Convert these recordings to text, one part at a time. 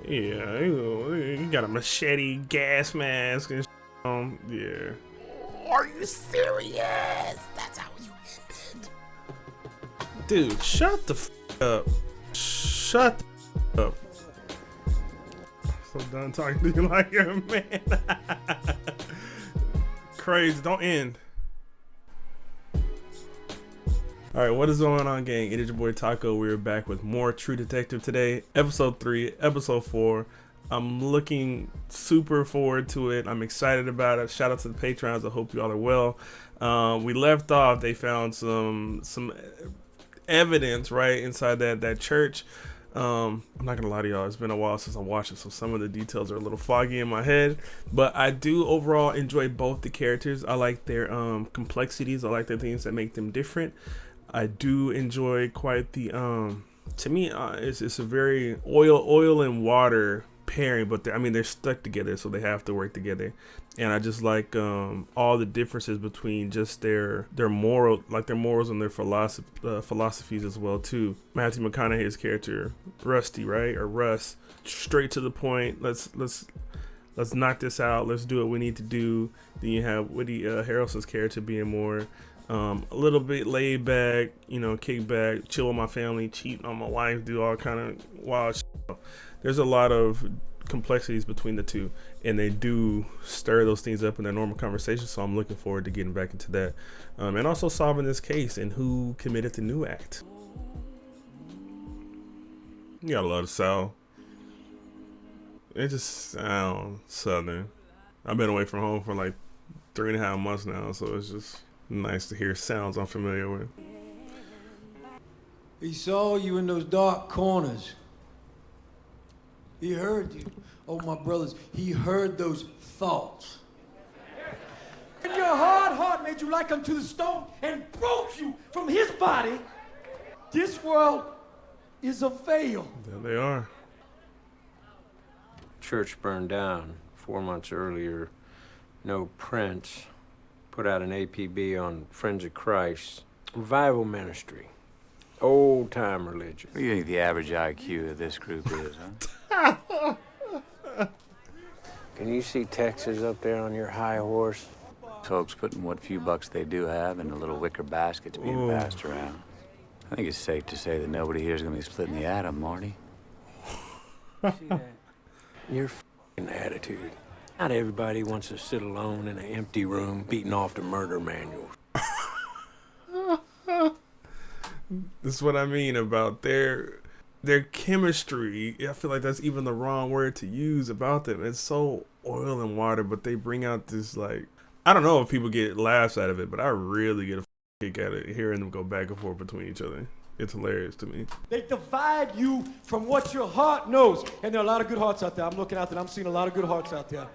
Yeah, he got a machete, gas mask, and yeah. Are you serious? That's how you ended. Dude, shut the up. Shut the up. I'm so done talking to you like you're a man. Crazy, don't end. Alright, what is going on, gang? It is your boy Taco. We're back with more True Detective today. Episode 3, episode 4. I'm looking super forward to it. I'm excited about it. Shout out to the Patrons. I hope you all are well. We left off. They found some evidence right inside that church. I'm not gonna lie to y'all, it's been a while since I watched it, so some of the details are a little foggy in my head, but I do overall enjoy both the characters. I like their complexities. I like the things that make them different. I do enjoy quite the to me it's a very oil and water pairing, but they're stuck together, so they have to work together. And I just like all the differences between just their morals and their philosophies as well too. Matthew McConaughey's character, Rusty, right, or Russ, straight to the point. Let's knock this out. Let's do what we need to do. Then you have Woody Harrelson's character being more a little bit laid back, kick back, chill with my family, cheat on my wife, do all kind of wild shit. There's a lot of complexities between the two, and they do stir those things up in their normal conversation, so I'm looking forward to getting back into that, and also solving this case and who committed the new act. You gotta love the South. It just sounds southern. I've been away from home for like 3.5 months now, so it's just nice to hear sounds I'm familiar with. He saw you in those dark corners. He heard you. Oh, my brothers, he heard those thoughts. And your hard heart made you like unto the stone and broke you from his body. This world is a fail. There they are. Church burned down 4 months earlier. No prince. Put out an APB on Friends of Christ. Revival ministry. Old time religion. What do you think the average IQ of this group is, huh? Can you see Texas up there on your high horse? Folks putting what few bucks they do have in the little wicker baskets being passed around. I think it's safe to say that nobody here is going to be splitting the atom, Marty. See that? Your f***ing attitude. Not everybody wants to sit alone in an empty room beating off the murder manuals. This is what I mean about their chemistry. I feel like that's even the wrong word to use about them. It's so oil and water, but they bring out this, like, I don't know if people get laughs out of it, but I really get a kick out of it hearing them go back and forth between each other. It's hilarious to me. They divide you from what your heart knows. And there are a lot of good hearts out there. I'm looking out there. I'm seeing a lot of good hearts out there.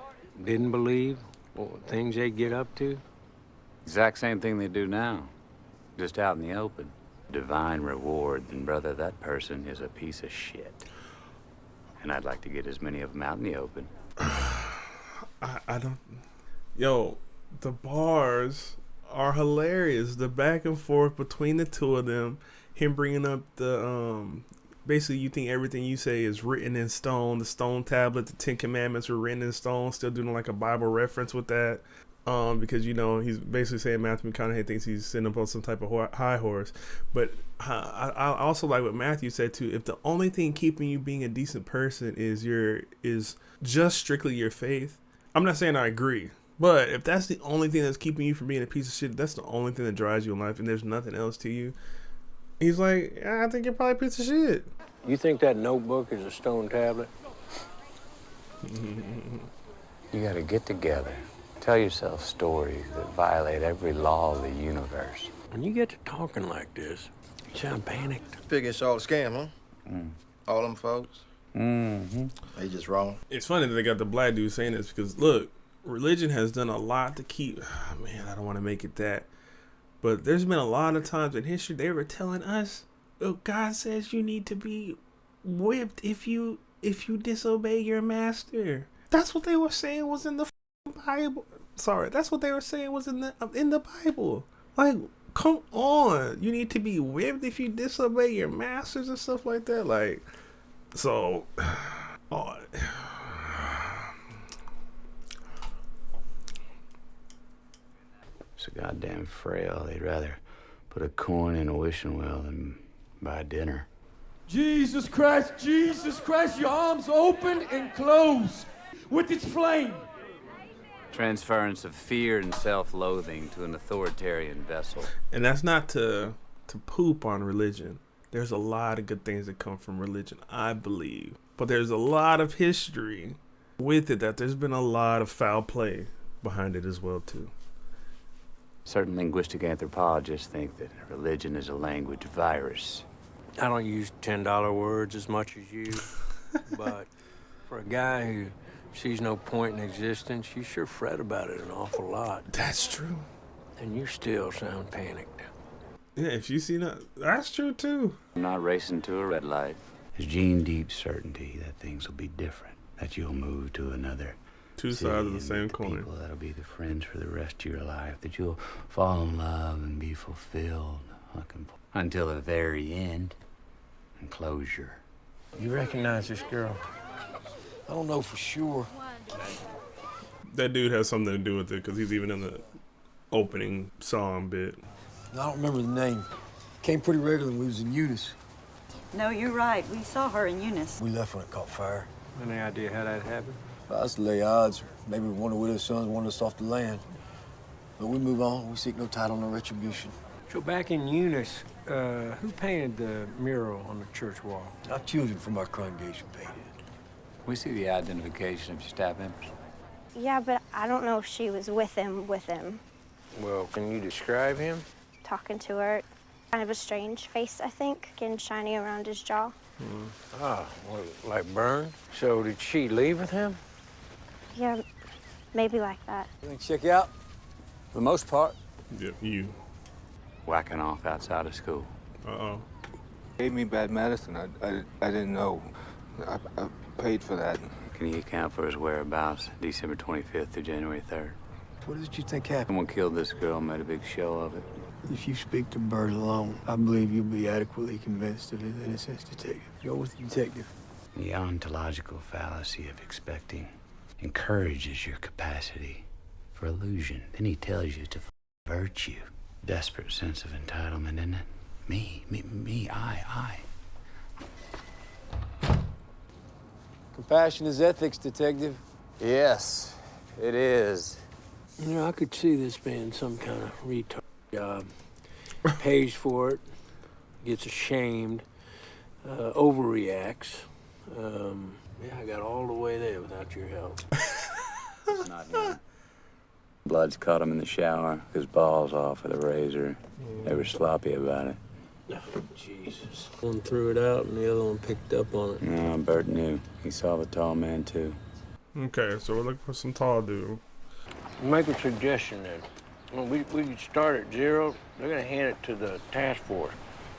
Didn't believe things they get up to? Exact same thing they do now, just out in the open. Divine reward, then brother, that person is a piece of shit. And I'd like to get as many of them out in the open. I don't. Yo, the bars are hilarious. The back and forth between the two of them. Him bringing up the basically, you think everything you say is written in stone. The stone tablet, the 10 Commandments were written in stone. Still doing like a Bible reference with that. Because he's basically saying Matthew McConaughey thinks he's sitting up on some type of high horse. But I also like what Matthew said too. If the only thing keeping you being a decent person is just strictly your faith, I'm not saying I agree. But if that's the only thing that's keeping you from being a piece of shit, that's the only thing that drives you in life, and there's nothing else to you. He's like, I think you're probably a piece of shit. You think that notebook is a stone tablet? You gotta get together. Tell yourself stories that violate every law of the universe. When you get to talking like this, you sound panicked. Figure it's all a scam, huh? All them folks. Mm-hmm. They just wrong. It's funny that they got the black dude saying this because, look, religion has done a lot to keep... Oh, man, I don't want to make it that. But there's been a lot of times in history they were telling us, oh, God says you need to be whipped if you disobey your master. That's what they were saying was in the Bible. Sorry, that's what they were saying was in the Bible. Like, come on, you need to be whipped if you disobey your masters and stuff like that. Like, So, oh, So goddamn frail. They'd rather put a coin in a wishing well than buy dinner. Jesus Christ, your arms open and close with its flame. Transference of fear and self-loathing to an authoritarian vessel. and that's not to poop on religion. There's a lot of good things that come from religion, I believe. But there's a lot of history with it that there's been a lot of foul play behind it as well, too. Certain linguistic anthropologists think that religion is a language virus. I don't use $10 words as much as you, but for a guy who sees no point in existence, you sure fret about it an awful lot. That's true. And you still sound panicked. Yeah, if you see that, that's true, too. I'm not racing to a red light. There's gene deep certainty that things will be different, that you'll move to another Two city sides of the and same meet the coin. people that'll be the friends for the rest of your life, that you'll fall in love and be fulfilled until the very end and closure. You recognize this girl? I don't know for sure. That dude has something to do with it because he's even in the opening song bit. I don't remember the name. Came pretty regular when we was in Eunice. No, you're right. We saw her in Eunice. We left when it caught fire. Any idea how that happened? That's lay odds. Maybe one of Widow's sons wanted us off the land. But we move on. We seek no title, no retribution. So back in Eunice, who painted the mural on the church wall? Our children from our congregation painted it. We see the identification of your staff members. Yeah, but I don't know if she was with him, Well, can you describe him? talking to her. Kind of a strange face, I think, skin shiny around his jaw. Well, like burned? So did she leave with him? Yeah, maybe like that. Everything check out? For the most part. Yep, you. Whacking off outside of school. Uh-oh. Gave me bad medicine. I didn't know. I paid for that. Can you account for his whereabouts December 25th through January 3rd? What did you think happened? Someone killed this girl and made a big show of it. If you speak to Bert alone, I believe you'll be adequately convinced of his innocence, detective. Go with the detective. The ontological fallacy of expecting encourages your capacity for illusion. Then he tells you to virtue. Desperate sense of entitlement, isn't it? Me, I. Compassion is ethics, detective. Yes, it is. You know, I could see this being some kind of retard job. Pays for it, gets ashamed, overreacts. Yeah, I got all the way there without your help. It's not him. Blood's caught him in the shower, his balls off with a razor. They were sloppy about it. Oh, Jesus. One threw it out and the other one picked up on it. No, Bert knew. He saw the tall man, too. Okay, so we're looking for some tall dude. Make a suggestion then. When we start at zero, they're gonna hand it to the task force.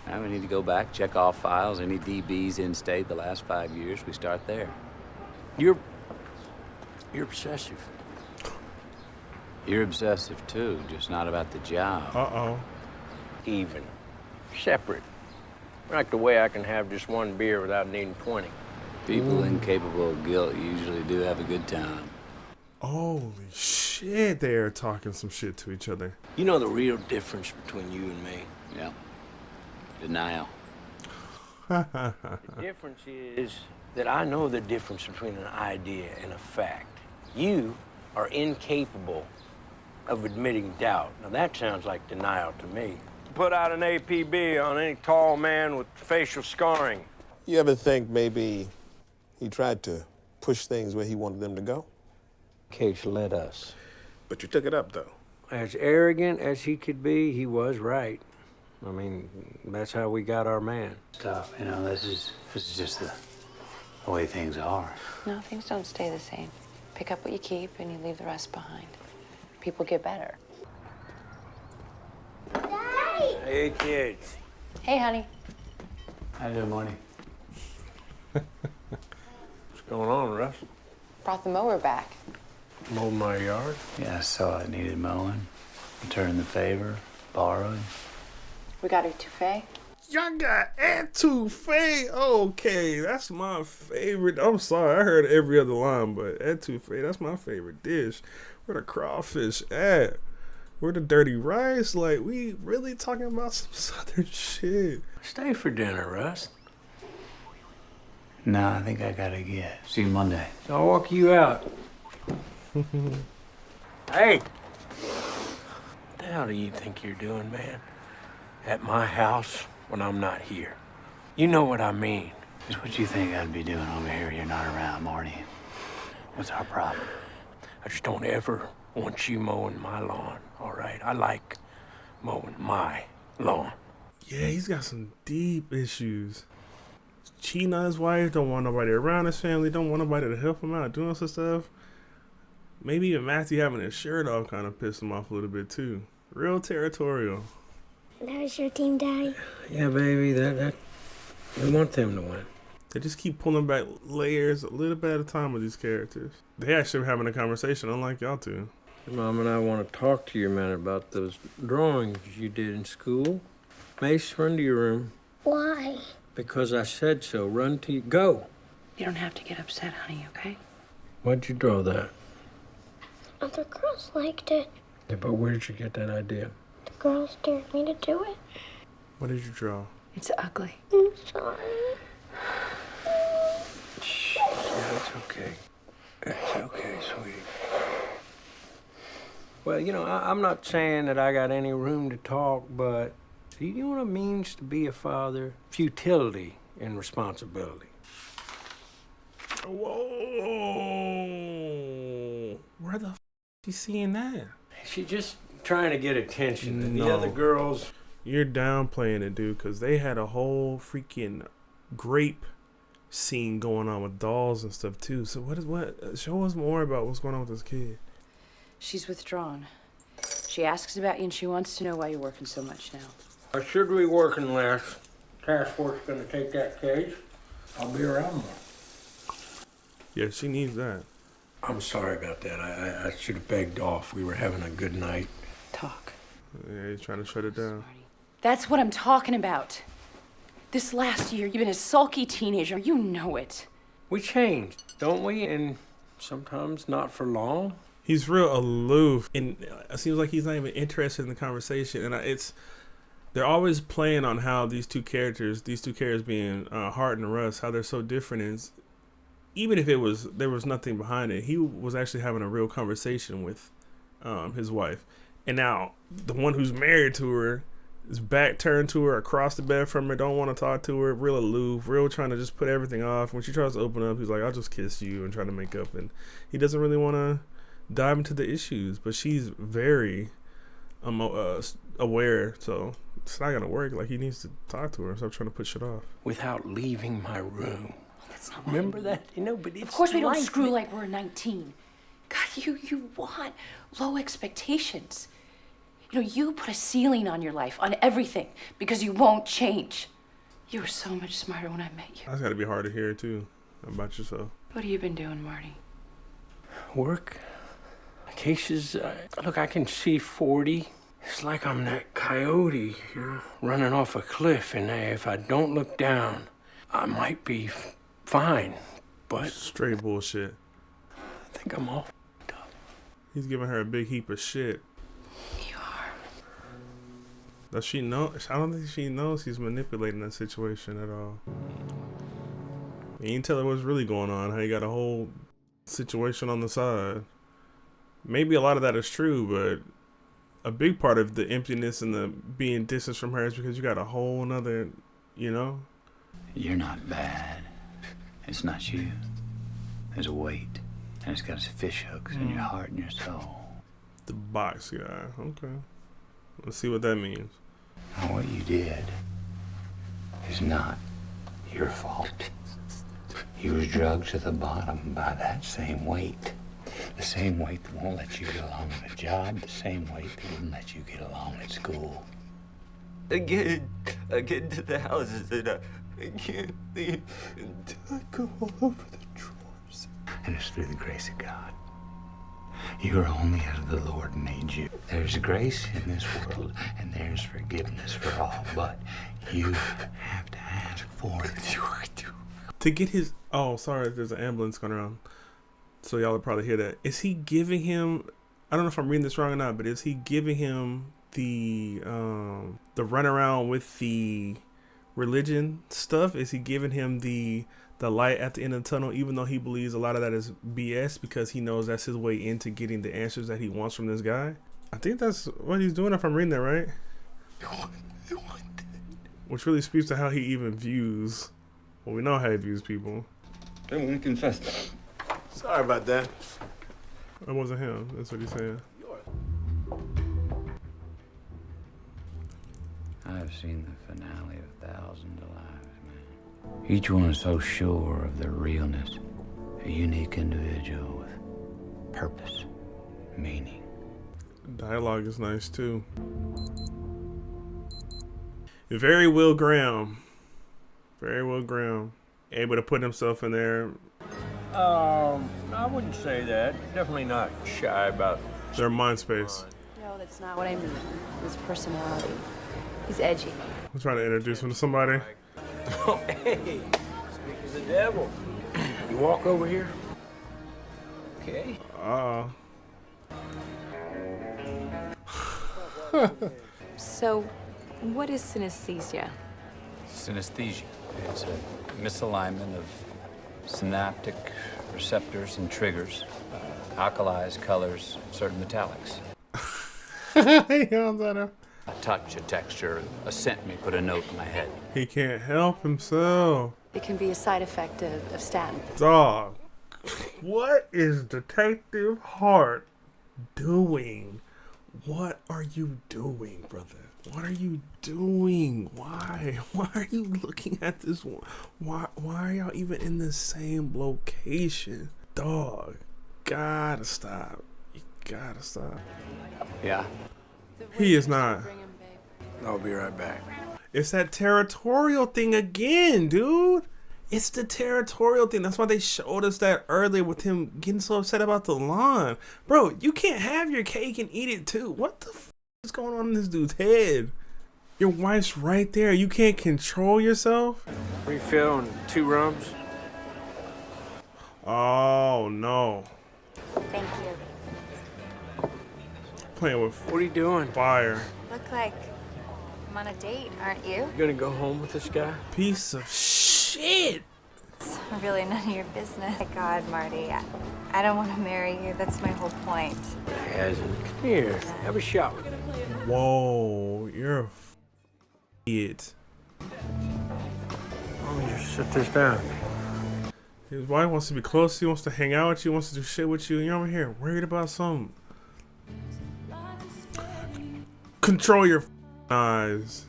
Now we need to go back, check all files, any DBs in state the last 5 years. We start there. You're obsessive. You're obsessive, too, just not about the job. Uh-oh. Even. Separate. Like the way I can have just one beer without needing 20. People incapable of guilt usually do have a good time. Holy shit, they're talking some shit to each other. You know the real difference between you and me? Yeah. Denial. The difference is that I know the difference between an idea and a fact. You are incapable of admitting doubt. Now that sounds like denial to me. Put out an APB on any tall man with facial scarring. You ever think maybe he tried to push things where he wanted them to go? Case let us. But you took it up, though. As arrogant as he could be, he was right. I mean, that's how we got our man. Stop. You know, this is just the way things are. No, things don't stay the same. Pick up what you keep and you leave the rest behind. People get better. Daddy! Hey, kids. Hey, honey. How you doing, Marty? What's going on, Russ? Brought the mower back. Mow my yard? Yeah, I saw it needed mowing. Returned the favor. Borrowed. We got a touffet. Y'all got etouffee. Okay, that's my favorite. I'm sorry, I heard every other line, but etouffee, that's my favorite dish. Where the crawfish at? Where the dirty rice? Like, we really talking about some southern shit. Stay for dinner, Russ. No, I think I gotta get. See you Monday. I'll walk you out. Hey! What the hell do you think you're doing, man? At my house when I'm not here. You know what I mean. Just what you think I'd be doing over here. You're not around, Marty. What's our problem? I just don't ever want you mowing my lawn, all right? I like mowing my lawn. Yeah, he's got some deep issues. Cheating on his wife, don't want nobody around his family, don't want nobody to help him out doing some stuff. Maybe even Matthew having his shirt off kind of pissed him off a little bit too. Real territorial. That was your team, Daddy. Yeah, baby, that we want them to win. They just keep pulling back layers a little bit at a time with these characters. They actually were having a conversation, unlike y'all two. Your mom and I want to talk to you, man, about those drawings you did in school. Mace, run to your room. Why? Because I said so. Run to you. Go. You don't have to get upset, honey, okay? Why'd you draw that? Other girls liked it. Yeah, but where did you get that idea? The girls dared me to do it. What did you draw? It's ugly. I'm sorry. Shh. Yeah, it's okay. It's okay, sweetie. Well, you know, I'm not saying that I got any room to talk, but do you know what it means to be a father? Futility and responsibility. Whoa! Where the f*** you seeing that? She's just trying to get attention. And No. the other girls... You're downplaying it, dude, because they had a whole freaking grape scene going on with dolls and stuff, too. So what? Show us more about what's going on with this kid. She's withdrawn. She asks about you and she wants to know why you're working so much now. I should be working less. Task force gonna take that case. I'll be around more. Yeah, she needs that. I'm sorry about that. I should have begged off. We were having a good night. Talk. Yeah, he's trying to shut it down. That's what I'm talking about. This last year, you've been a sulky teenager. You know it. We changed, don't we? And sometimes not for long. He's real aloof, and it seems like he's not even interested in the conversation. And they're always playing on how these two characters being Hart and Russ, how they're so different. And even if there was nothing behind it, he was actually having a real conversation with his wife. And now the one who's married to her is back turned to her, across the bed from her, don't want to talk to her, real aloof, real trying to just put everything off. When she tries to open up, he's like, I'll just kiss you, and try to make up. And he doesn't really want to dive into the issues, but she's very aware, so it's not gonna work. Like, he needs to talk to her, so I'm trying to put shit off. Without leaving my room. That's not Remember that? You know, but it's Of course we don't life. screw like we're 19. God, you want low expectations. You know, you put a ceiling on your life, on everything, because you won't change. You were so much smarter when I met you. That's gotta be hard to hear, too, about yourself. What have you been doing, Marty? Work. Cases. Look, I can see 40. It's like I'm that coyote, you know, running off a cliff, and if I don't look down, I might be fine, but... Straight bullshit. I think I'm all f***ed up. He's giving her a big heap of shit. You are. Does she know? I don't think she knows he's manipulating that situation at all. You can tell her what's really going on, how you got a whole situation on the side. Maybe a lot of that is true, but a big part of the emptiness and the being distanced from her is because you got a whole nother, you know? You're not bad. It's not you. There's a weight, and it's got its fish hooks in your heart and your soul. The box guy. Okay. Let's see what that means. Now, what you did is not your fault. You was drugged to the bottom by that same weight. The same weight that won't let you get along at a job, the same weight that wouldn't let you get along at school. I get to the houses and I can't leave until I go all over the drawers. And it's through the grace of God You are only as the Lord made you. There's grace in this world, and there's forgiveness for all, but you have to ask for it. To get his... Oh, sorry, there's an ambulance going around. So y'all will probably hear that. Is he giving him... I don't know if I'm reading this wrong or not, but is he giving him the runaround with the religion stuff? Is he giving him the light at the end of the tunnel, even though he believes a lot of that is BS, because he knows that's his way into getting the answers that he wants from this guy? I think that's what he's doing, if I'm reading that right. Which really speaks to how he even views... Well, we know how he views people. I want to confess. Sorry about that. It wasn't him. That's what he's saying. I've seen the finale of thousands of lives, man. Each one is so sure of their realness. A unique individual with purpose, meaning. Dialogue is nice too. Very Will Graham. Very Will Graham. Able to put himself in there. I wouldn't say that. Definitely not shy about Their mind space. No, that's not what I mean. His personality. He's edgy. I'm trying to introduce him to somebody. Oh, hey, speak of the devil. You walk over here. Okay. So, what is synesthesia? Synesthesia. It's a misalignment of synaptic receptors and triggers, alkalized colors, certain metallics. A touch, a texture, a scent may put a note in my head. He can't help himself. It can be a side effect of statin. Dog. What is Detective Hart doing? What are you doing, brother? What are you doing? Why? Why are you looking at this one? Why are y'all even in the same location? Dog. Gotta stop. You gotta stop. Yeah. He is not. I'll be right back. It's that territorial thing again, dude. It's the territorial thing. That's why they showed us that earlier with him getting so upset about the lawn. Bro, you can't have your cake and eat it too. What the f is going on in this dude's head? Your wife's right there. You can't control yourself? Refill and 2 rums. Oh, no. Thank you. Playing with What are you doing? fire. Look like I'm on a date, aren't you? You gonna go home with this guy? Piece of shit. It's really none of your business. My God, Marty, I don't want to marry you. That's my whole point. Hasn't. Here, have a shot. Whoa, you're a idiot. Why don't you just sit this down? His wife wants to be close to you, wants to hang out with you, wants to do shit with you, and you're over here worried about something. Control your eyes.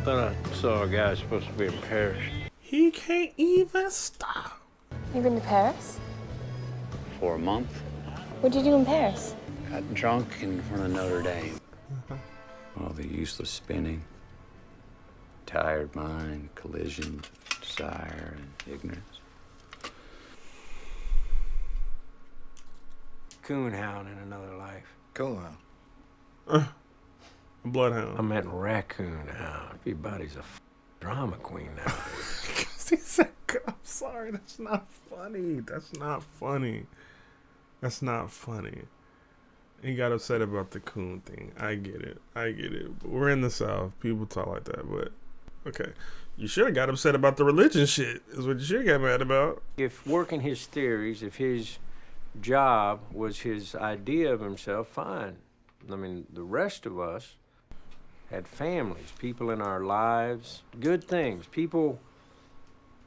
Thought I saw a guy supposed to be in Paris. He can't even stop. You been to Paris? For a month, What'd you do in Paris? got drunk in front of Notre Dame. All the useless spinning, tired mind, collision, desire, and ignorance. Coonhound in another life. Coonhound. Bloodhound. I meant raccoon hound. Everybody's a drama queen now. He said, I'm sorry, that's not funny. That's not funny. That's not funny. He got upset about the coon thing. I get it. But we're in the South. People talk like that, but okay. You should have got upset about the religion shit, is what you should have got mad about. If working his theories, if his job was his idea of himself, fine. I mean, the rest of us had families, people in our lives, good things. People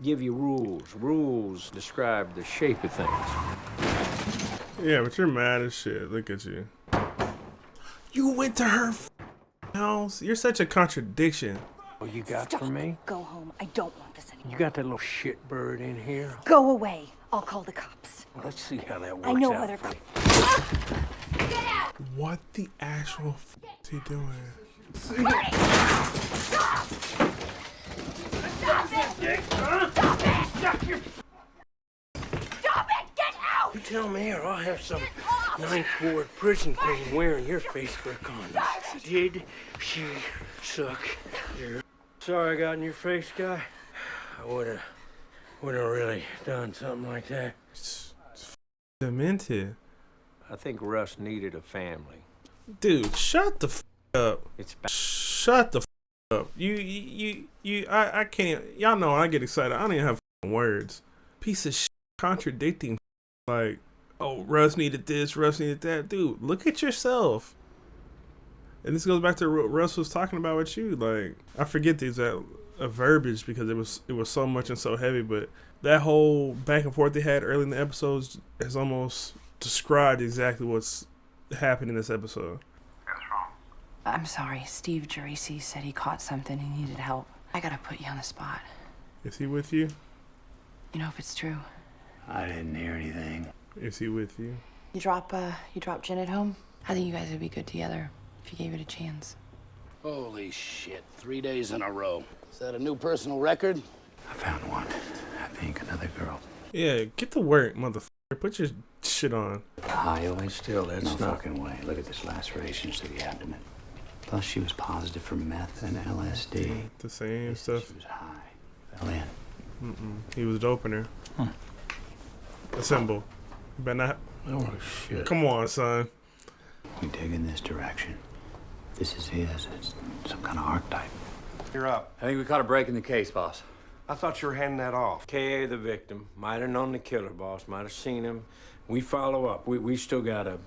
give you rules. Rules describe the shape of things. Yeah, but you're mad as shit. Look at you. You went to her house? You're such a contradiction. What you got Stop. for me? Go home. I don't want this anymore. You got that little shit bird in here? Go away. I'll call the cops. Well, let's see how that works I know out other for you. What the actual is he doing? Stop it! Stop it! Get out! You tell me, or I'll have some Ninth Ward prison queen wearing your face for a condom. Did she suck your... Sorry I got in your face, guy. I would've really done something like that. Demented. I think Russ needed a family. Dude, shut the up. It's bad. Shut the up. I can't. Y'all know when I get excited, I don't even have words. Piece of shit contradicting. Like, oh, Russ needed this, Russ needed that. Dude, look at yourself. And this goes back to what Russ was talking about with you. Like, I forget the exact verbiage because it was so much and so heavy, but that whole back and forth they had early in the episodes has almost described exactly what's happened in this episode. I'm sorry. Steve Geraci said he caught something. He needed help. I gotta put you on the spot. Is he with you? You know if it's true. I didn't hear anything. Is he with you? You drop Jen at home? I think you guys would be good together if you gave it a chance. Holy shit, 3 days in a row. Is that a new personal record? I found one. I think another girl. Yeah, get to work, motherfucker. Put your shit on. Highway? Still, that's no not... fucking way. Look at this lacerations to the abdomen. Plus, she was positive for meth and LSD. The same stuff. She was high. Fell in. He was doping her. Assemble. You better not. Oh, shit. Come on, son. We dig in this direction. This is his. It's some kind of archetype. You're up. I think we caught a break in the case, boss. I thought you were handing that off. K.A. the victim. Might have known the killer, boss. Might have seen him. We follow up. We still got a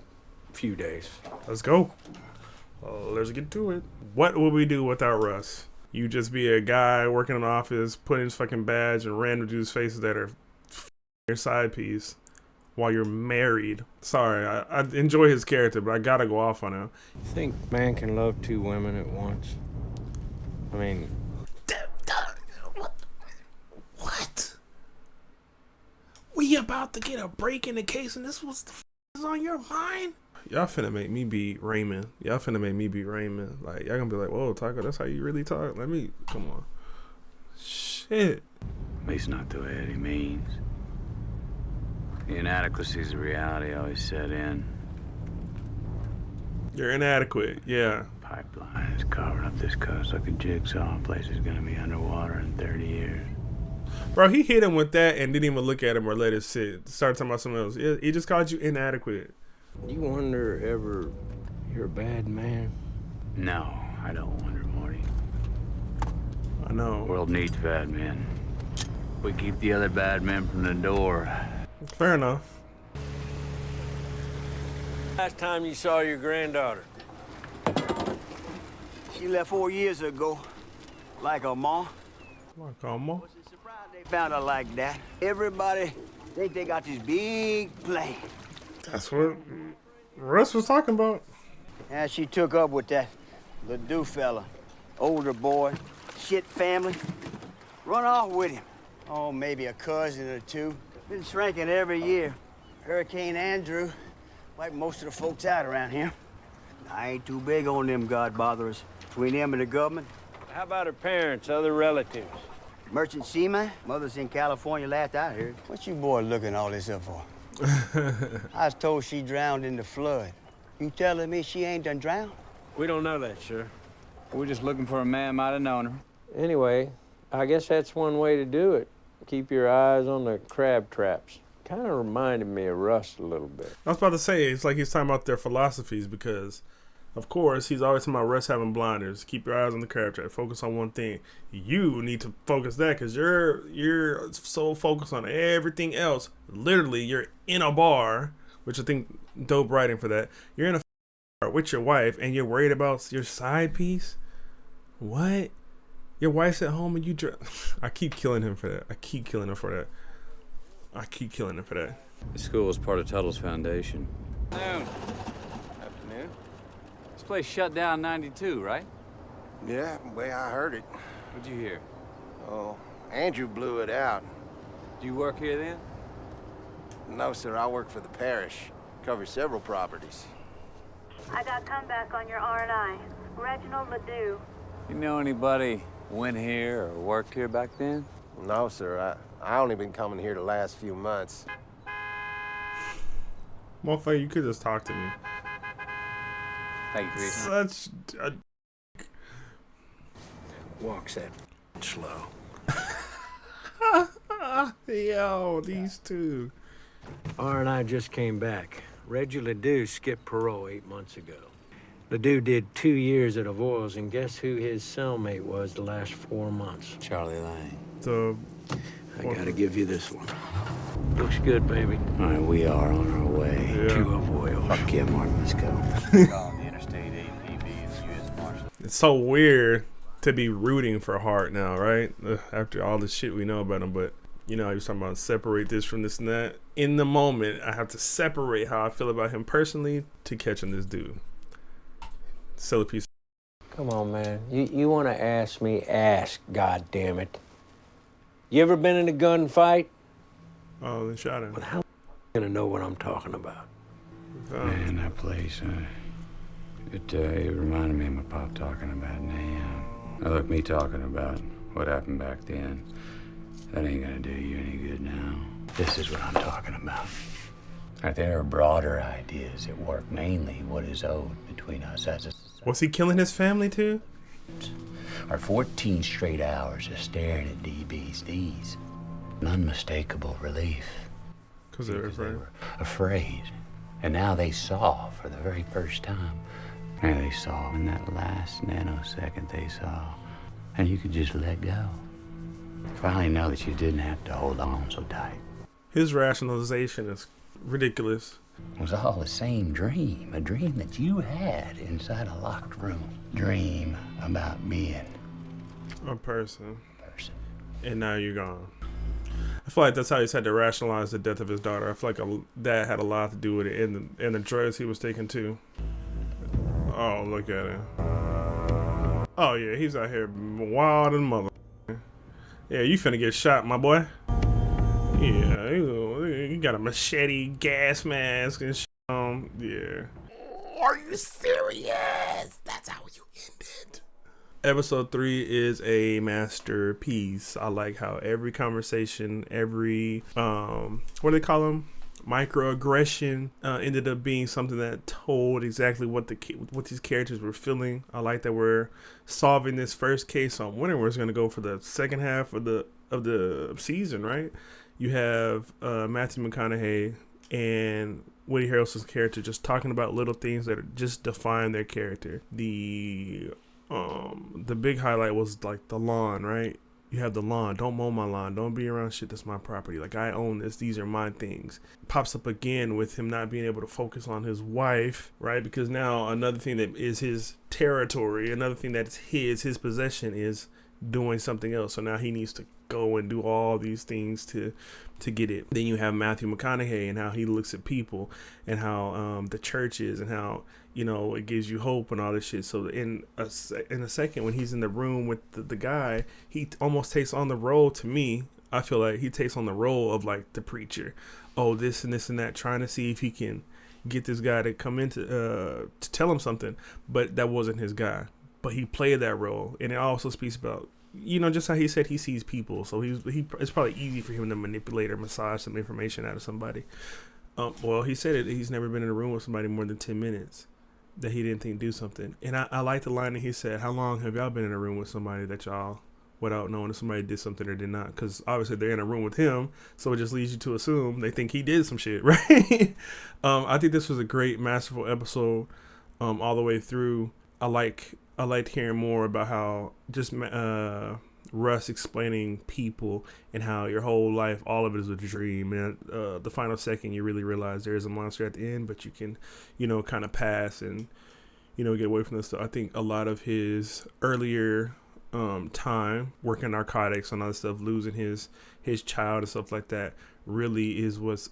few days. Let's go. Let's get to it. What would we do without Russ? You just be a guy working in an office, putting his fucking badge in random dudes' faces that are your side piece while you're married. Sorry, I enjoy his character, but I gotta go off on him. You think man can love two women at once? I mean... What? We about to get a break in the case and this was the is on your mind? Y'all finna make me be Raymond. Like, y'all gonna be like, whoa, Taco, that's how you really talk? Come on. Shit. At least not the way that he means. The inadequacies of reality always set in. You're inadequate, yeah. Pipeline is carving up this coast like a jigsaw. Place is gonna be underwater in 30 years. Bro, he hit him with that and didn't even look at him or let it sit. Started talking about something else. Yeah, he just called you inadequate. You wonder ever you're a bad man? No, I don't wonder, Morty. I know. The world needs bad men. We keep the other bad men from the door. Fair enough. Last time you saw your granddaughter? She left 4 years ago. Like her mom. Like her mom? They found her like that. Everybody think they got this big plane. That's what Russ was talking about. And she took up with that Leoo fella. Older boy, shit family. Run off with him. Oh, maybe a cousin or two. Been shrinking every year. Hurricane Andrew, like most of the folks out around here. I ain't too big on them God botherers. Between them and the government. How about her parents, other relatives? Merchant seaman. Mother's in California last I heard. What you boy looking all this up for? I was told she drowned in the flood. You telling me she ain't done drowned? We don't know that, sir. We're just looking for a man might have known her. Anyway, I guess that's one way to do it. Keep your eyes on the crab traps. Kind of reminded me of Russ a little bit. I was about to say, it's like he's talking about their philosophies because, of course, he's always talking about Russ having blinders. Keep your eyes on the crab trap. Focus on one thing. You need to focus that because you're so focused on everything else. Literally, you're in a bar, which I think dope writing for that. You're in a bar with your wife and you're worried about your side piece. What? Your wife's at home and you I keep killing him for that. The school was part of Tuttle's foundation. Afternoon. This place shut down in '92, right? Yeah, the way I heard it. What'd you hear? Oh, Andrew blew it out. Do you work here then? No, sir, I work for the parish. Cover several properties. I got comeback on your R&I. Reginald Leoo. You know anybody went here or worked here back then? No, sir. I only been coming here the last few months. Motherfucker, you could just talk to me. Thank you, Chris. Such a... Walks that slow. Yo, these two. R and I just came back. Reggie Ledoux skipped parole 8 months ago. Ledoux did 2 years at Avoyles, and guess who his cellmate was the last 4 months? Charlie Lang. So, I gotta give you this one. Looks good, baby. All right, we are on our way Yeah. To Avoyles. Fuck yeah, Martin, let's go. it's so weird to be rooting for Hart now, right? After all the shit we know about him, but you know, he was talking about separate this from this and that. In the moment, I have to separate how I feel about him personally to catching this dude. Sell a piece. Come on, man. You want to ask me? Ask, goddammit. You ever been in a gunfight? Oh, they shot him. Well, how gonna know what I'm talking about? Man, that place, it reminded me of my pop talking about Nam. Now, look, me talking about what happened back then, that ain't gonna do you any good now. This is what I'm talking about. Right, there are broader ideas at work, mainly what is owed between us as a society. Was he killing his family too? Our 14 straight hours of staring at DB's D's. An unmistakable relief. Because they were afraid. And now they saw for the very first time. And they saw in that last nanosecond they saw. And you could just let go. Finally know that you didn't have to hold on so tight. His rationalization is ridiculous. It was all the same dream. A dream that you had inside a locked room. Dream about being a person. And now you're gone. I feel like that's how he's had to rationalize the death of his daughter. I feel like that had a lot to do with it, and the drugs he was taking too. Oh, look at him. Oh yeah, he's out here wild and mother. Yeah, you finna get shot, my boy. Yeah, you got a machete, gas mask, and shit on. Yeah. Are you serious? That's how you end it. Episode 3 is a masterpiece. I like how every conversation, every what do they call them? Microaggression ended up being something that told exactly what these characters were feeling. I like that we're solving this first case. So I'm wondering where it's going to go for the second half of the season, right? You have Matthew McConaughey and Woody Harrelson's character just talking about little things that just define their character. The big highlight was like the lawn, right? You have the lawn. Don't mow my lawn. Don't be around shit that's my property. Like, I own this. These are my things. Pops up again with him not being able to focus on his wife, right? Because now another thing that is his territory, another thing that's his possession is doing something else. So now he needs to go and do all these things to get it. Then you have Matthew McConaughey and how he looks at people and how the church is and how, you know, it gives you hope and all this shit. So in a second, when he's in the room with the guy, he almost takes on the role, to me, I feel like he takes on the role of like the preacher. Oh, this and this and that, trying to see if he can get this guy to come in to tell him something. But that wasn't his guy. But he played that role. And it also speaks about, you know, just how he said he sees people. So it's probably easy for him to manipulate or massage some information out of somebody. Well, he said it. He's never been in a room with somebody more than 10 minutes that he didn't think do something. And I like the line that he said, how long have y'all been in a room with somebody that y'all, without knowing if somebody did something or did not? Because obviously they're in a room with him, so it just leads you to assume they think he did some shit, right? I think this was a great, masterful episode all the way through. I liked hearing more about how just Russ explaining people and how your whole life, all of it is a dream. And the final second, you really realize there is a monster at the end, but you can, you know, kind of pass and, you know, get away from this stuff. I think a lot of his earlier time working narcotics and all that stuff, losing his child and stuff like that, really is what's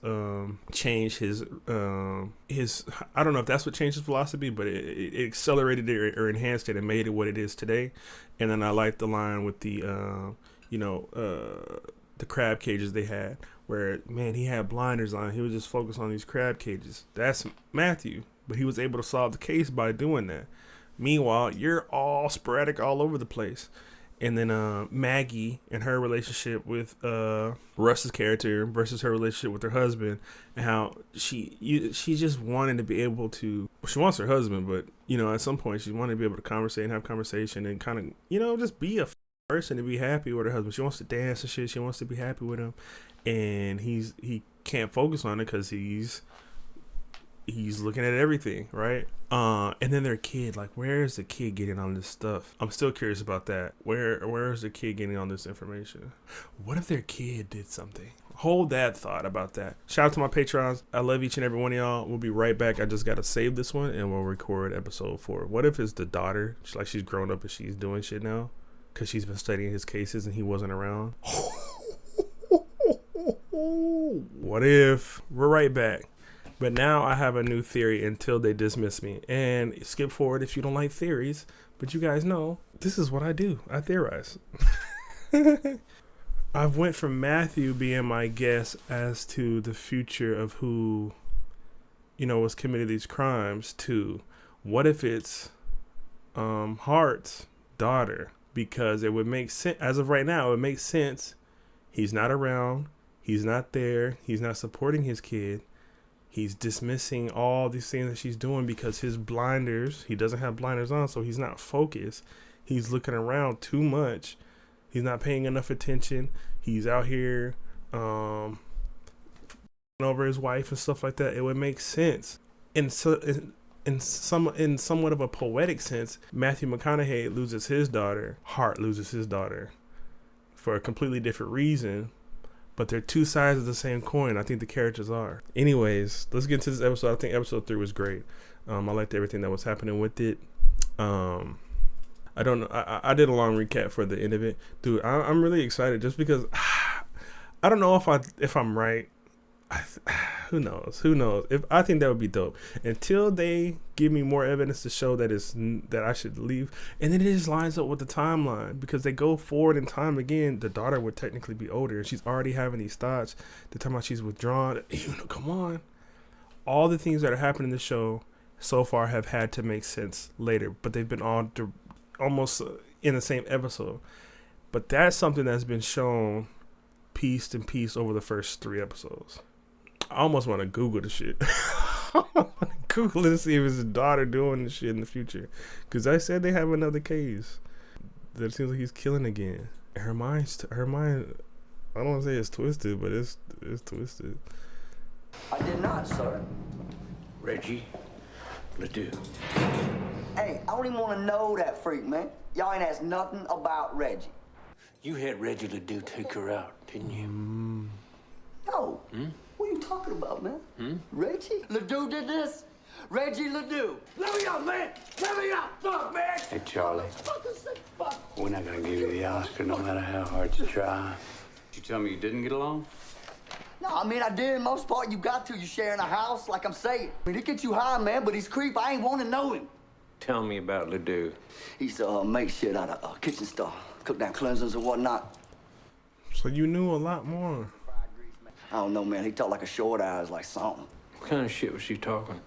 changed his I don't know if that's what changed his philosophy, but it accelerated it or enhanced it and made it what it is today. And then I like the line with the the crab cages they had, where, man, he had blinders on. He was just focused on these crab cages. That's Matthew, but he was able to solve the case by doing that. Meanwhile, you're all sporadic all over the place. And then Maggie and her relationship with Russ's character versus her relationship with her husband, and how she just wanted to be able to. She wants her husband, but at some point she wanted to be able to conversate and have conversation and kind of just be a person and be happy with her husband. She wants to dance and shit. She wants to be happy with him, and he can't focus on it because he's looking at everything, right? And then their kid, like, where is the kid getting on this stuff? I'm still curious about that. Where is the kid getting on this information? What if their kid did something? Hold that thought about that. Shout out to my Patrons. I love each and every one of y'all. We'll be right back. I just got to save this one and we'll record episode 4. What if it's the daughter? She's grown up and she's doing shit now because she's been studying his cases and he wasn't around. What if? We're right back. But now I have a new theory until they dismiss me. And skip forward if you don't like theories. But you guys know, this is what I do. I theorize. I went from Matthew being my guess as to the future of who, was committed these crimes to what if it's Hart's daughter? Because it would make sense, as of right now, it makes sense. He's not around. He's not there. He's not supporting his kid. He's dismissing all these things that she's doing because his blinders, he doesn't have blinders on, so he's not focused. He's looking around too much. He's not paying enough attention. He's out here over his wife and stuff like that. It would make sense. And so in somewhat of a poetic sense, Matthew McConaughey loses his daughter. Hart loses his daughter for a completely different reason. But they're two sides of the same coin. I think the characters are. Anyways, let's get into this episode. I think episode 3 was great. I liked everything that was happening with it. I don't know. I did a long recap for the end of it. Dude, I'm really excited just because I don't know if I'm right. Who knows? I think that would be dope. Until they give me more evidence to show that I should leave. And then it just lines up with the timeline. Because they go forward in time again. The daughter would technically be older. And she's already having these thoughts. They're talking about she's withdrawn. Come on. All the things that are happening in the show so far have had to make sense later. But they've been all almost in the same episode. But that's something that's been shown piece and piece over the first 3 episodes. I almost want to Google the shit. I want to Google it and see if it's his daughter doing the shit in the future. Because I said they have another case that it seems like he's killing again. Her mind, I don't want to say it's twisted, but it's twisted. I did not, sir. Reggie Leoo. Hey, I don't even want to know that freak, man. Y'all ain't asked nothing about Reggie. You had Reggie Leoo take her out, didn't you? No. What are you talking about, man? Reggie Leoo did this? Reggie Leoo. Let me up, man! Let me up! Fuck, man! Hey, Charlie. We're not gonna give you the Oscar no matter how hard you try. Did you tell me you didn't get along? No, I mean, I did. Most part, you got to. You sharing a house, like I'm saying. I mean, he gets you high, man, but he's creep. I ain't want to know him. Tell me about Leoo. He used to make shit out of kitchen stuff. Cook down cleansers and whatnot. So you knew a lot more. I don't know, man. He talked like a short eyes, like something. What kind of shit was she talking?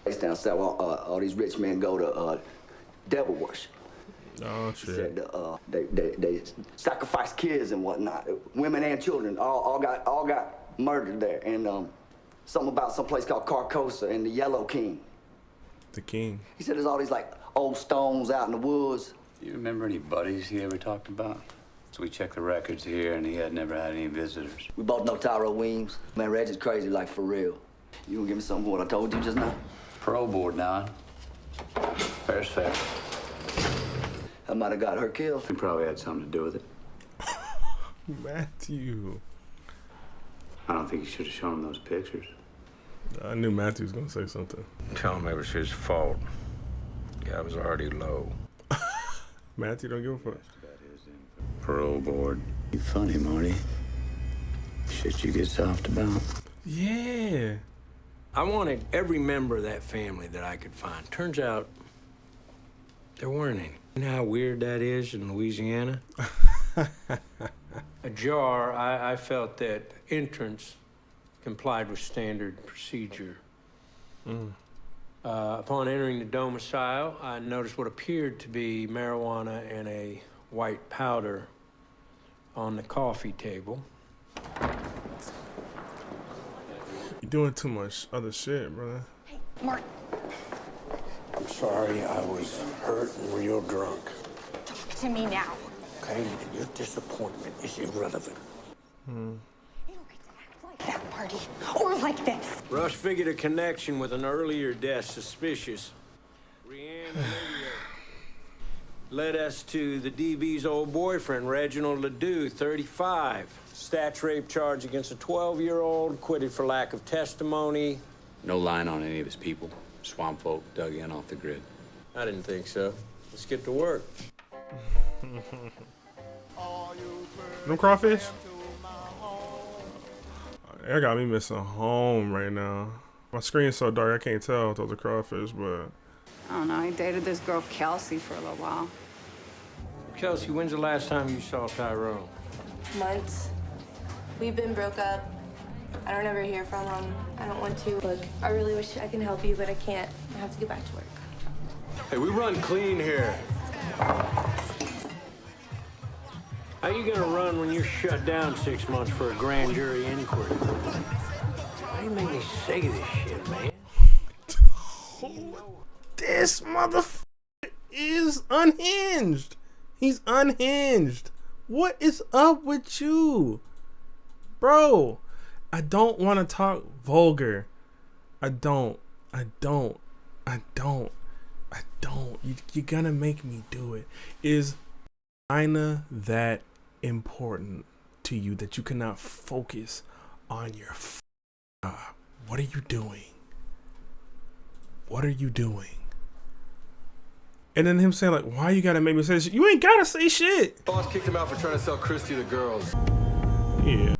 It's down south. All these rich men go to devil worship. Oh shit. He said they sacrifice kids and whatnot. Women and children all got murdered there. And something about some place called Carcosa and the Yellow King. The King. He said there's all these like old stones out in the woods. Do you remember any buddies he ever talked about? So we checked the records here, and he had never had any visitors. We both know Tyro Weems. Man, Reggie's crazy, like, for real. You gonna give me something for what I told you just now? Parole board now. Fair's fair. I might have got her killed. He probably had something to do with it. Matthew. I don't think you should have shown him those pictures. I knew Matthew was gonna say something. Tell him it was his fault. Guy was already low. Matthew don't give a fuck. Parole board. You funny, Marty. Shit you get soft about. Yeah. I wanted every member of that family that I could find. Turns out there weren't any. You know how weird that is in Louisiana? Ajar, I felt that entrance complied with standard procedure. Upon entering the domicile, I noticed what appeared to be marijuana and a white powder on the coffee table. You're doing too much other shit, brother. Hey, Mark. I'm sorry, I was hurt and real drunk. Talk to me now. Okay, and your disappointment is irrelevant. You don't get to act like that, Marty. Or like this. Rush figured a connection with an earlier death suspicious. Led us to the DB's old boyfriend, Reginald Leoo, 35. Stats rape charge against a 12-year-old, acquitted for lack of testimony. No line on any of his people. Swamp folk dug in off the grid. I didn't think so. Let's get to work. No crawfish? That got me missing home right now. My screen's so dark I can't tell if those are crawfish, but... I don't know, I dated this girl Kelsey for a little while. Kelsey, when's the last time you saw Tyrone? Months. We've been broke up. I don't ever hear from him. I don't want to. Look, I really wish I can help you, but I can't. I have to get back to work. Hey, we run clean here. How you gonna run when you're shut down 6 months for a grand jury inquiry? Why do you make me say this shit, man? This motherfucker is unhinged. He's unhinged. What is up with you? Bro, I don't want to talk vulgar. I don't. You're gonna make me do it. Is Ina that important to you that you cannot focus on your what are you doing? What are you doing? And then him saying like, why you gotta make me say shit? You ain't gotta say shit. Boss kicked him out for trying to sell Christy the girls. Yeah.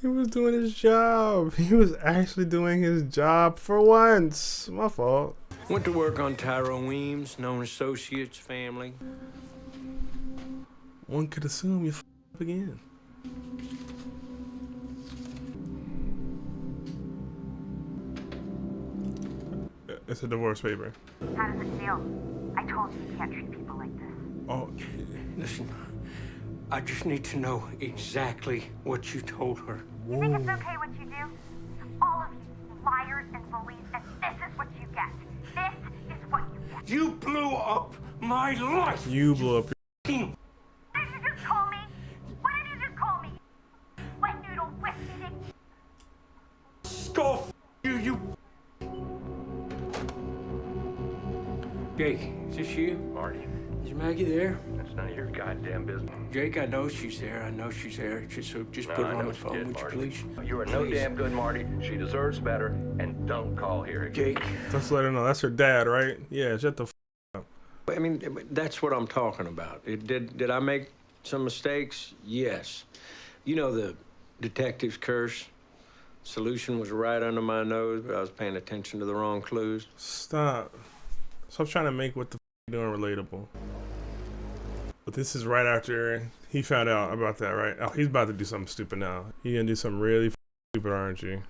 He was doing his job. He was actually doing his job for once. My fault. Went to work on Tyrone Weems, known associates, family. One could assume you up again. It's a divorce paper. How does it feel? I told you can't treat people like this. Oh, listen, I just need to know exactly what you told her. You think it's okay what you do? All of you liars and bullies, and this is what you get. This is what you get. You blew up my life. You blew up your... What did you just call me? What did you just call me? Wet noodle, whiskey dick. Stop you. Jake, is this you? Marty. Is Maggie there? That's none of your goddamn business. Jake, I know she's there. I know she's there. Just put her on the phone, would you please? You are no damn good, Marty. She deserves better, and don't call here again. Jake. Just let her know. That's her dad, right? Yeah, shut the up. I mean, that's what I'm talking about. Did I make some mistakes? Yes. You know the detective's curse? Solution was right under my nose, but I was paying attention to the wrong clues. Stop trying to make what the doing relatable. But this is right after he found out about that, right? Oh, he's about to do something stupid now. You're gonna do something really stupid, aren't you?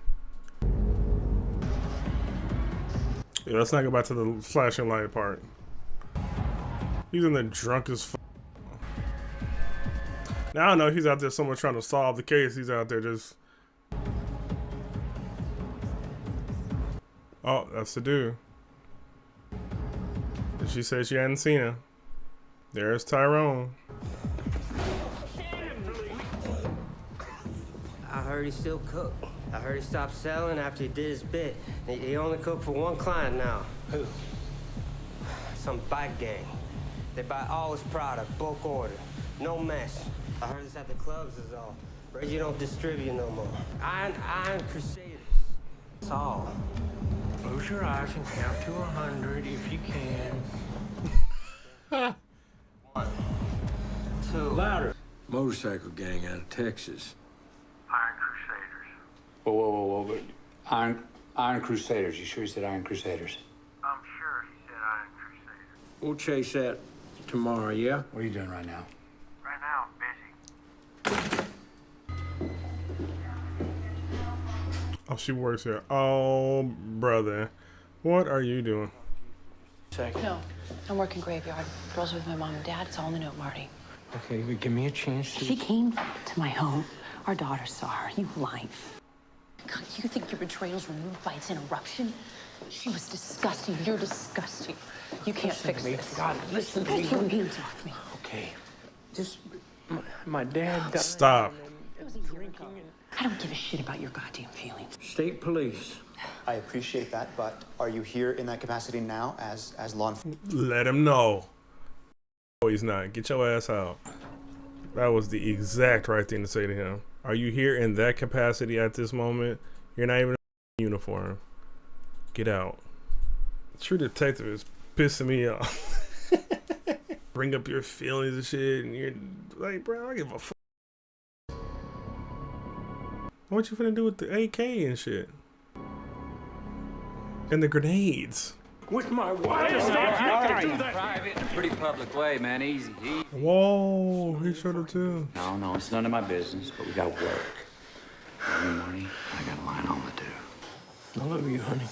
Yeah, let's not go back to the flashing light part. He's in the drunkest. Now I don't know. He's out there somewhere trying to solve the case. He's out there just. Oh, that's the dude. She said she hadn't seen him. There's Tyrone. I heard he still cooked. I heard he stopped selling after he did his bit. He only cooked for one client now. Who? Some bike gang. They buy all his product, bulk order. No mess. I heard this at the clubs is all. Reggie don't distribute no more. Iron Crusaders. That's all. Close your eyes and count to 100 if you can. 1, 2. Louder. Motorcycle gang out of Texas. Iron Crusaders. Whoa. But Iron Crusaders. You sure you said Iron Crusaders? I'm sure he said Iron Crusaders. We'll chase that tomorrow, yeah? What are you doing right now? Right now, I'm busy. Oh, she works here. Oh, brother. What are you doing? Second. No, I'm working graveyard. Girls with my mom and dad. It's all in the note, Marty. Okay, but give me a chance to... She came to my home. Our daughter saw her. You lying. God, you think your betrayal's removed by its interruption? She was disgusting. You're disgusting. You can't fix this. God, listen to me. Take your hands off me. Okay. Just... My dad died. Stop. I don't give a shit about your goddamn feelings. State police. I appreciate that, but are you here in that capacity now as law enforcement? Let him know. Oh, he's not. Get your ass out. That was the exact right thing to say to him. Are you here in that capacity at this moment? You're not even in uniform. Get out. True Detective is pissing me off. Bring up your feelings and shit, and you're like, bro, I don't give a fuck. What you finna do with the AK and shit? And the grenades. With my wife. You can do that. Private in a pretty public way, man. Easy. Whoa, he showed it too. No, it's none of my business, but we got work. Every morning, I got a line on the do. I love you, honey.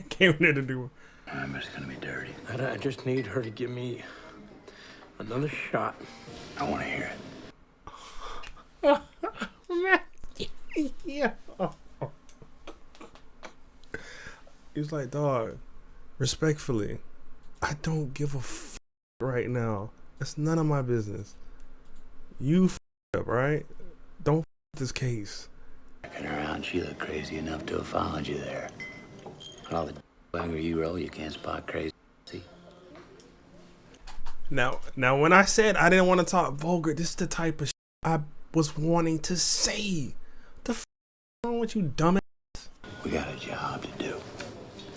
Came in there to do it. But it's gonna be dirty. I just need her to give me another shot. I want to hear it. Yeah. He's like, dog, respectfully, I don't give a f right now. It's none of my business. You f up, right? Don't f this case. Checking around, she looked crazy enough to have followed you there. And all the anger you roll, you can't spot crazy. Now, when I said I didn't want to talk vulgar, this is the type of I was wanting to say. The f wrong with you, dumbass? We got a job to do.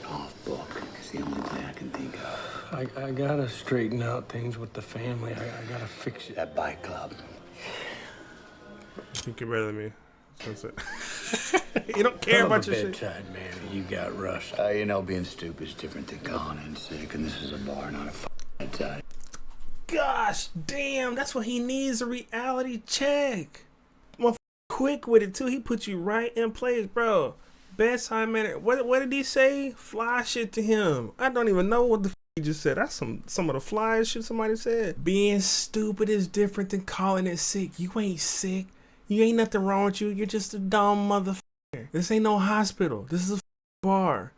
Off book. It's the only thing I can think of. I gotta straighten out things with the family. I gotta fix it. That bike club. I think you're better than me. That's it. You don't care about your shit. Bedside man, you got rust. You know, being stupid is different than calling in sick, and this is a bar, not a bedside. Gosh damn, that's what he needs, a reality check. Motherfucker quick with it too. He put you right in place, bro. Bedside manner. What did he say? Fly shit to him. I don't even know what the he just said. That's some of the flyest shit somebody said. Being stupid is different than calling it sick. You ain't sick. You ain't nothing wrong with you. You're just a dumb motherfucker. This ain't no hospital. This is a bar.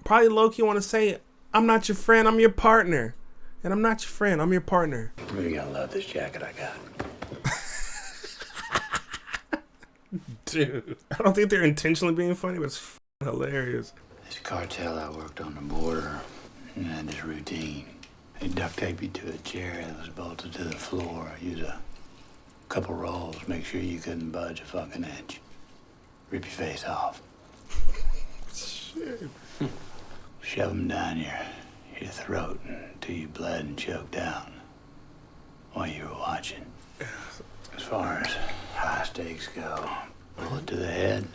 Probably low-key want to say, I'm not your friend, I'm your partner. And I'm not your friend, I'm your partner. I'm really gonna love this jacket I got. Dude, I don't think they're intentionally being funny, but it's hilarious. This cartel I worked on the border and had this routine. They duct taped you to a chair that was bolted to the floor. Use a couple rolls, make sure you couldn't budge a fucking inch. Rip your face off. Shit. Shove them down your throat until you bled and choked out while you were watching. As far as high stakes go, bullet to the head,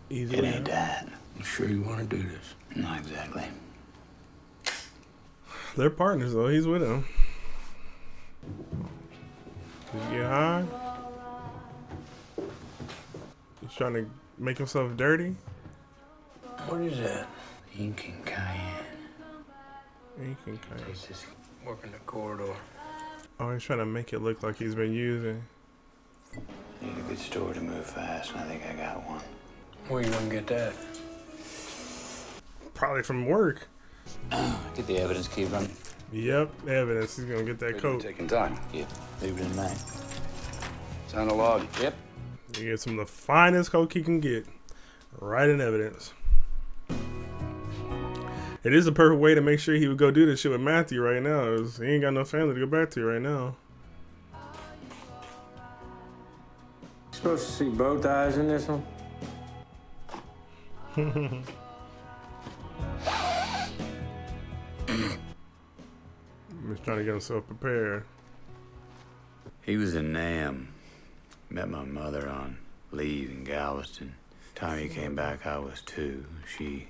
Easy it ain't that. You sure you want to do this? Not exactly. They're partners though, he's with him. Did he get high? He's trying to make himself dirty? What is that? Ink and cayenne. Ink and cayenne. He's just working the corridor. Oh, he's trying to make it look like he's been using. Need a good store to move fast, and I think I got one. Where you gonna get that? Probably from work. Get the evidence key from me. Yep, evidence. He's gonna get that coat. Taking time. Yeah, leave it in mine. Sign the log. Yep. He gets some of the finest coke he can get. Right in evidence. It is a perfect way to make sure he would go do this shit with Matthew right now. He ain't got no family to go back to right now. Supposed to see both eyes in this one? He's trying to get himself prepared. He was in Nam. Met my mother on leave in Galveston. Time he came back, I was 2. She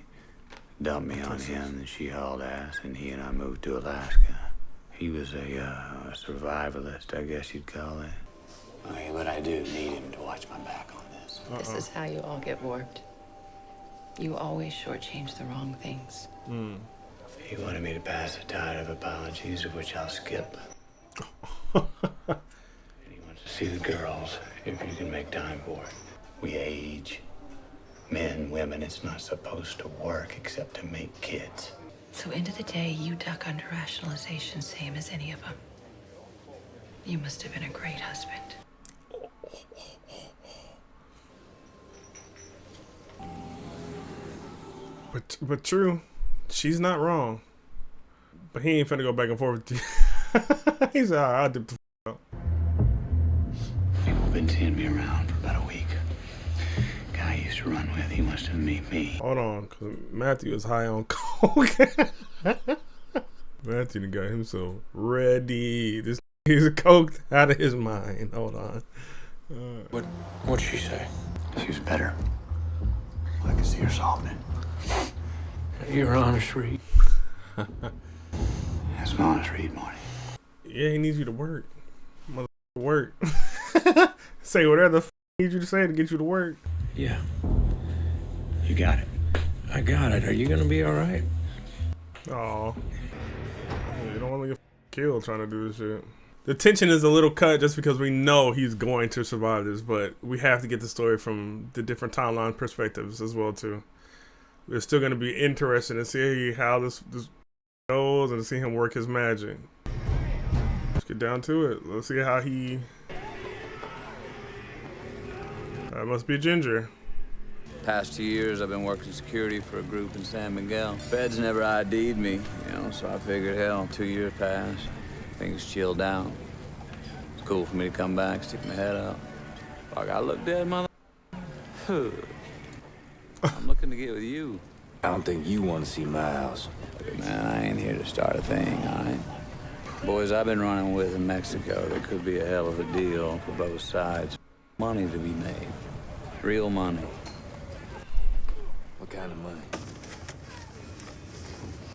dumped me on him, and she hauled ass, and he and I moved to Alaska. He was a survivalist, I guess you'd call it. Okay, but I do need him to watch my back on this. This is how you all get warped. You always shortchange the wrong things. He He wanted me to pass a tide of apologies, of which I'll skip. And he wants to see the girls, if you can make time for it. We age. Men, women, it's not supposed to work except to make kids. So end of the day, you duck under rationalization, same as any of them. You must have been a great husband. But true, she's not wrong. But he ain't finna go back and forth with you. He's all right, I'll dip the out. People have been seeing me around for about a week. Guy I used to run with, he wants to meet me. Hold on, because Matthew is high on coke. Matthew done got himself ready. He's coked out of his mind. Hold on. What'd she say? She was better. I could see her softening. You're honest, Reed. That's my honest read, Marty. Yeah, he needs you to work. Mother work. Say whatever the he needs you to say to get you to work. Yeah. You got it. I got it. Are you gonna be all right? Oh, you don't want to get killed trying to do this shit. The tension is a little cut just because we know he's going to survive this, but we have to get the story from the different timeline perspectives as well too. It's still going to be interesting to see how this goes and to see him work his magic. Let's get down to it. Let's see how he. That must be Ginger. Past 2 years, I've been working security for a group in San Miguel. Feds never ID'd me, so I figured, hell, 2 years passed. Things chilled down. It's cool for me to come back, stick my head up. Like I look dead, mother. I'm looking to get with you. I don't think you want to see my house. Look, man, I ain't here to start a thing, all right? Boys I've been running with in Mexico, there could be a hell of a deal for both sides. Money to be made. Real money. What kind of money?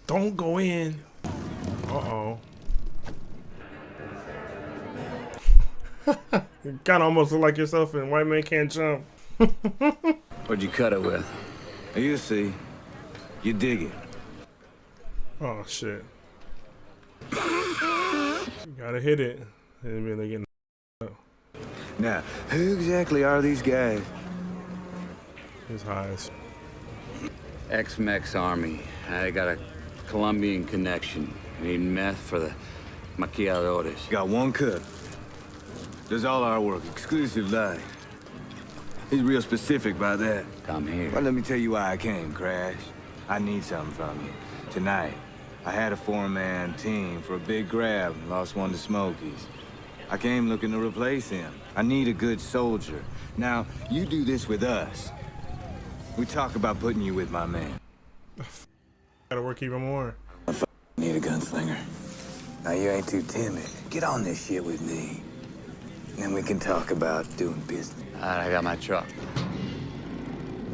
Don't go in. Uh-oh. You kind of almost look like yourself in White Man Can't Jump. What'd you cut it with? You see. You dig it. Oh, shit. You gotta hit it. And then they're getting up. Now, who exactly are these guys? His highs. Ex-Mex Army. I got a Colombian connection. I need meth for the maquiladores. Got one cook. Does all our work, exclusive life. He's real specific about that. Come here. Well, let me tell you why I came, Crash. I need something from you. Tonight, I had a four-man team for a big grab and lost one to Smokies. I came looking to replace him. I need a good soldier. Now, you do this with us. We talk about putting you with my man. Gotta work even more. I need a gunslinger. Now, you ain't too timid. Get on this shit with me. And then we can talk about doing business. All right, I got my truck.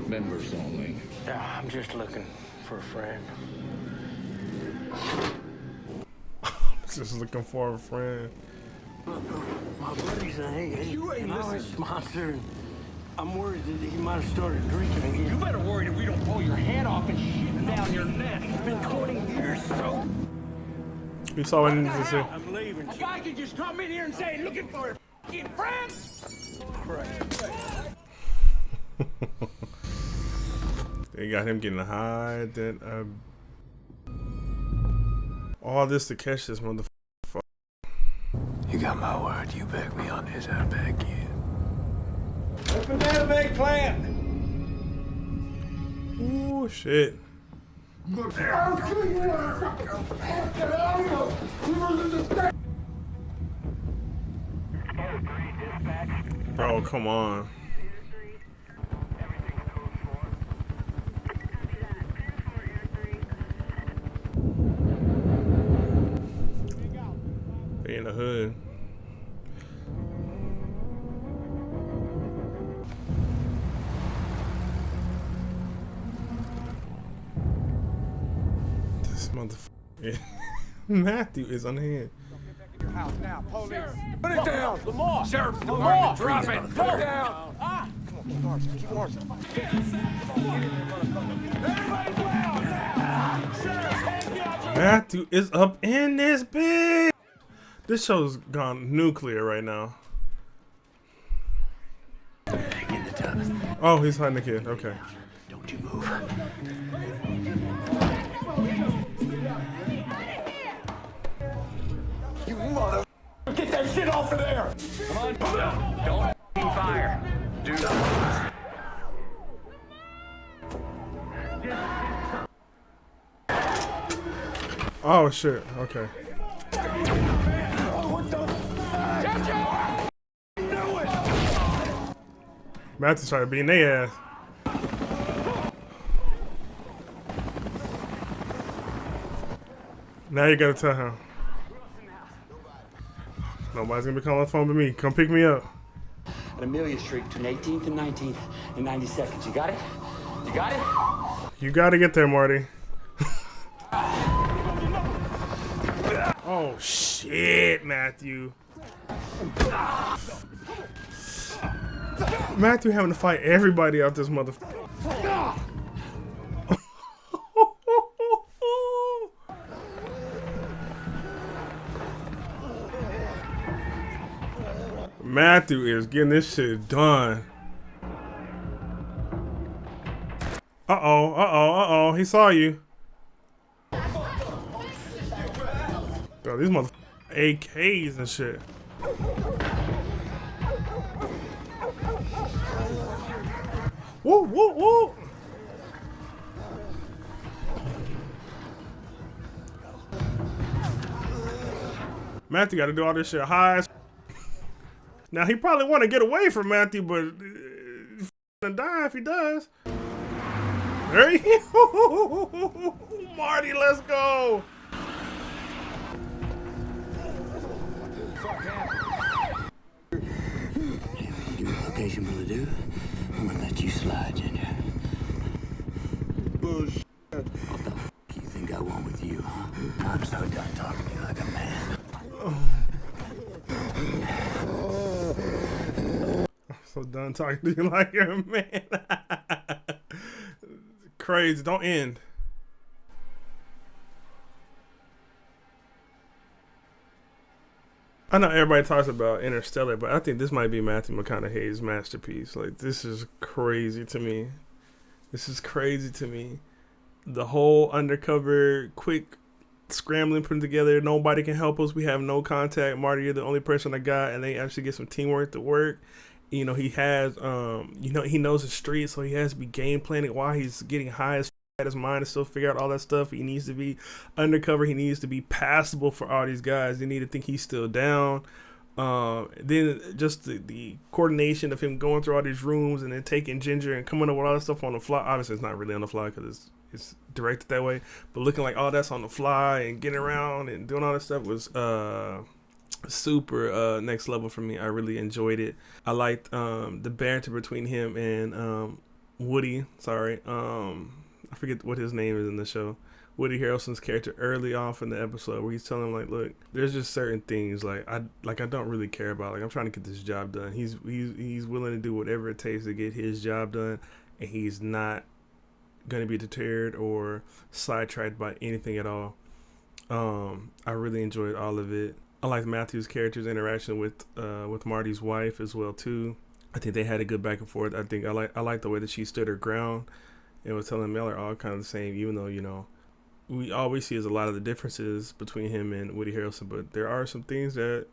Members only. Yeah, I'm just looking for a friend. Just looking for a friend. My buddy's an always sponsor, and I'm worried that he might have started drinking again. You better worry that we don't pull your head off and shit down your neck. It's been 20 years, so. You saw what I needed to say. I'm leaving. A guy can just come in here and say, looking for a f***ing friend? They got him getting high. Then all this to catch this motherfucker. You got my word. You back me on this, I back you. Open that big plan. Ooh, shit. Bro, come on. They in the hood. This motherfucker. Matthew is on hand. Your house now, police. Put it down. Lamar. Sheriff, Lamar, drop it. Put it down. Ah. Come on, keep marching. Keep marching. Everybody down. Matthew is up in this bitch. This show's gone nuclear right now. Oh, he's hiding the kid. Okay. Don't you move. You mother... Get that shit off of there! Come on, don't fire. Do not. Oh shit. Okay. Matthew's trying to beat their ass. Now you gotta tell him. Nobody's gonna be calling the phone but me. Come pick me up. At Amelia Street between 18th and 19th in 90 seconds. You got it? You got it? You gotta get there, Marty. Oh shit, Matthew. Matthew having to fight everybody out this motherfucker. Matthew is getting this shit done. Uh-oh, he saw you. Bro, these motherfuckers AKs and shit. Woo, woo, woo. Matthew got to do all this shit high as now he probably want to get away from Matthew, but gonna die if he does. There he Marty, let's go. Give me the location for the dude. I'm gonna let you slide, Ginger. Bullshit. What the f you think I want with you, huh? I'm so done talking to you like a man. I'm so done talking to you like you're a man. Crazy, don't end. I know everybody talks about Interstellar, but I think this might be Matthew McConaughey's masterpiece. Like, this is crazy to me. This is crazy to me. The whole undercover, quick scrambling, putting together. Nobody can help us. We have no contact. Marty, you're the only person I got, and they actually get some teamwork to work. You know, he has, he knows the street, so he has to be game planning while he's getting high as at his mind to still figure out all that stuff. He needs to be undercover. He needs to be passable for all these guys. They need to think he's still down. Then just the coordination of him going through all these rooms and then taking Ginger and coming up with all that stuff on the fly. Obviously, it's not really on the fly because it's directed that way. But looking like all that's on the fly and getting around and doing all that stuff was super next level for me. I really enjoyed it. I liked the banter between him and Woody. Sorry. I forget what his name is in the show. Woody Harrelson's character early off in the episode where he's telling him like, look, there's just certain things like I don't really care about. Like, I'm trying to get this job done. He's willing to do whatever it takes to get his job done, and he's not gonna be deterred or sidetracked by anything at all. I really enjoyed all of it. I like Matthew's character's interaction with Marty's wife as well too. I think they had a good back and forth. I think I like the way that she stood her ground and was telling Miller all kind of the same, even though, you know, we always see is a lot of the differences between him and Woody Harrelson, but there are some things that,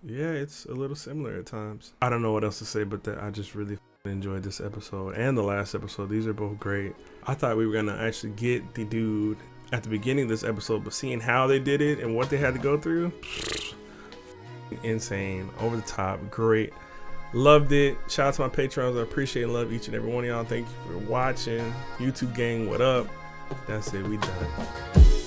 yeah, it's a little similar at times. I don't know what else to say, but that I just really enjoyed this episode and the last episode. These are both great. I thought we were gonna actually get the dude at the beginning of this episode, but seeing how they did it and what they had to go through, insane, over the top, great. Loved it. Shout out to my patrons. I appreciate and love each and every one of y'all. Thank you for watching. YouTube gang, what up? That's it. We done.